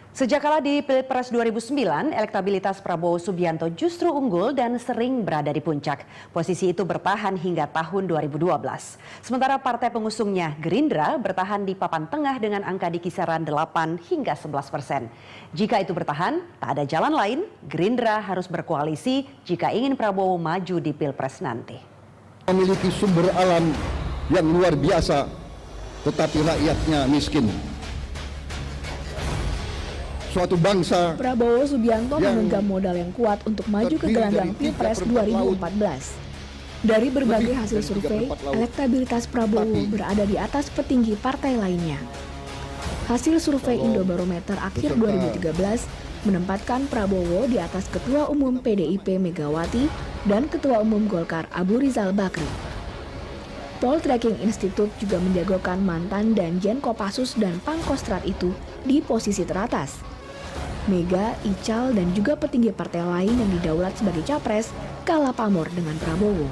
Sejak kalah di Pilpres 2009, elektabilitas Prabowo Subianto justru unggul dan sering berada di puncak. Posisi itu bertahan hingga tahun 2012. Sementara partai pengusungnya, Gerindra, bertahan di papan tengah dengan angka di kisaran 8 hingga 11%. Jika itu bertahan, tak ada jalan lain, Gerindra harus berkoalisi jika ingin Prabowo maju di Pilpres nanti. Memiliki sumber alam yang luar biasa, tetapi rakyatnya miskin. Suatu bangsa Prabowo Subianto memegang modal yang kuat untuk maju ke gelanggang Pilpres 2014. Dari berbagai hasil survei, elektabilitas Prabowo berada di atas petinggi partai lainnya. Hasil survei Indobarometer akhir 2013 menempatkan Prabowo di atas Ketua Umum PDIP Megawati dan Ketua Umum Golkar Abu Rizal Bakri. Poltreking Institute juga menjagokan mantan Danjen Kopassus dan Pangkostrat itu di posisi teratas. Mega, Ical, dan juga petinggi partai lain yang didaulat sebagai capres kalah pamor dengan Prabowo.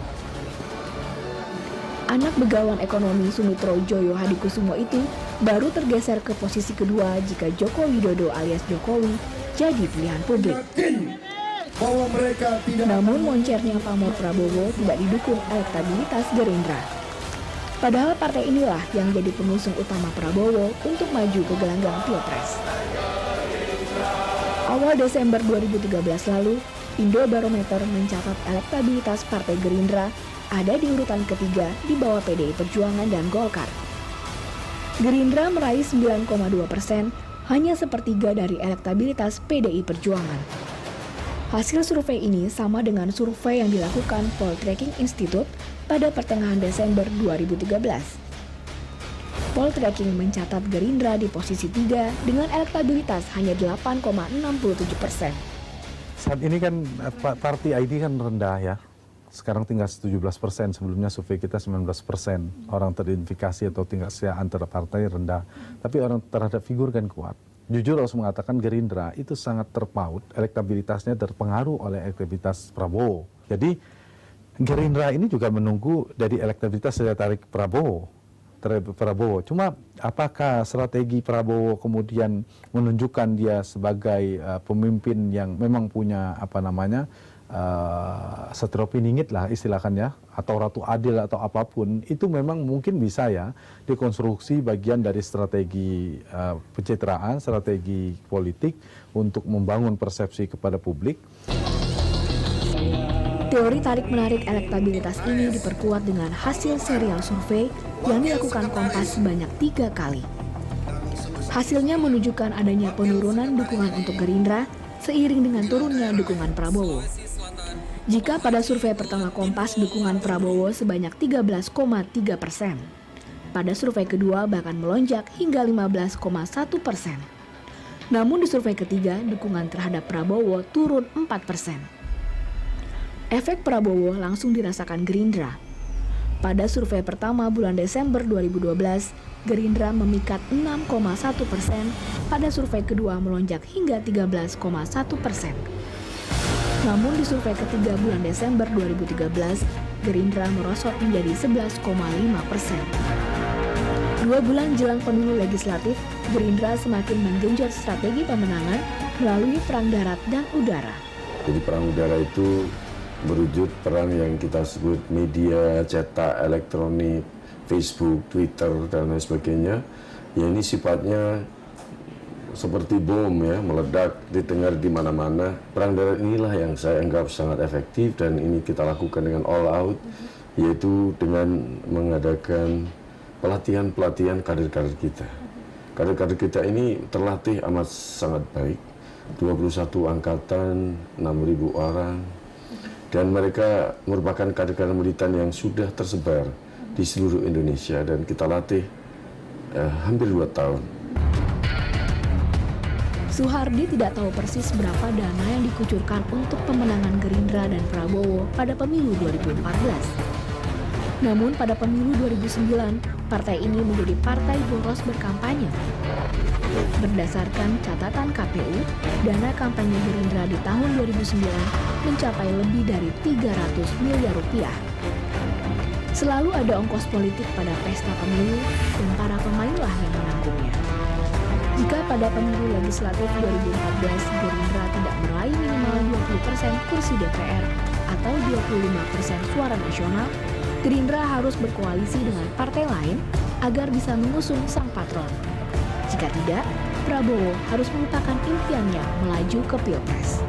Anak begawan ekonomi Sumitro Joyo Hadikusumo itu baru tergeser ke posisi kedua jika Joko Widodo alias Jokowi jadi pilihan publik. Namun moncernya pamor Prabowo tidak didukung elektabilitas Gerindra. Padahal partai inilah yang jadi pengusung utama Prabowo untuk maju ke gelanggang Pilpres. Awal Desember 2013 lalu, Indobarometer mencatat elektabilitas Partai Gerindra ada di urutan ketiga di bawah PDI Perjuangan dan Golkar. Gerindra meraih 9,2%, hanya sepertiga dari elektabilitas PDI Perjuangan. Hasil survei ini sama dengan survei yang dilakukan Poltreking Institute pada pertengahan Desember 2013. Poltreking mencatat Gerindra di posisi 3 dengan elektabilitas hanya 8,67%. Saat ini kan party ID kan rendah ya. Sekarang tinggal 17%, sebelumnya survei kita 19%. Orang teridentifikasi atau tingkat kesaksian antara partai rendah. Tapi orang terhadap figur kan kuat. Jujur harus mengatakan Gerindra itu sangat terpaut, elektabilitasnya terpengaruh oleh elektabilitas Prabowo. Jadi Gerindra ini juga menunggu dari elektabilitas daya tarik Prabowo. Cuma apakah strategi Prabowo kemudian menunjukkan dia sebagai pemimpin yang memang punya setir piningit lah istilahnya, atau ratu adil atau apapun, itu memang mungkin bisa ya dikonstruksi bagian dari strategi pencitraan, strategi politik untuk membangun persepsi kepada publik. Teori tarik-menarik elektabilitas ini diperkuat dengan hasil serial survei yang dilakukan Kompas sebanyak 3 kali. Hasilnya menunjukkan adanya penurunan dukungan untuk Gerindra seiring dengan turunnya dukungan Prabowo. Jika pada survei pertama Kompas dukungan Prabowo sebanyak 13,3%, pada survei kedua bahkan melonjak hingga 15,1%. Namun di survei ketiga dukungan terhadap Prabowo turun 4%. Efek Prabowo langsung dirasakan Gerindra. Pada survei pertama bulan Desember 2012, Gerindra memikat 6,1%, pada survei kedua melonjak hingga 13,1%. Namun di survei ketiga bulan Desember 2013, Gerindra merosot menjadi 11,5%. 2 bulan jelang pemilu legislatif, Gerindra semakin menggenjot strategi pemenangan melalui perang darat dan udara. Jadi perang udara itu berwujud perang yang kita sebut media cetak, elektronik, Facebook, Twitter, dan lain sebagainya. Ya ini sifatnya seperti bom ya, meledak, didengar di mana-mana. Perang darat inilah yang saya anggap sangat efektif dan ini kita lakukan dengan all out, yaitu dengan mengadakan pelatihan-pelatihan kader-kader kita. Kader-kader kita ini terlatih amat sangat baik, 21 angkatan, 6.000 orang. Dan mereka merupakan kader-kader militan yang sudah tersebar di seluruh Indonesia dan kita latih hampir 2 tahun. Suhardi tidak tahu persis berapa dana yang dikucurkan untuk pemenangan Gerindra dan Prabowo pada pemilu 2014. Namun pada pemilu 2009, partai ini menjadi partai boros berkampanye. Berdasarkan catatan KPU, dana kampanye Gerindra di tahun 2009 mencapai lebih dari 300 miliar rupiah. Selalu ada ongkos politik pada pesta pemilu dan para pemainlah yang menanggungnya. Jika pada pemilu legislatif 2014 Gerindra tidak meraih minimal 20% kursi DPR atau 25% suara nasional, Gerindra harus berkoalisi dengan partai lain agar bisa mengusung sang patron. Jika tidak, Prabowo harus melupakan impiannya melaju ke Pilpres.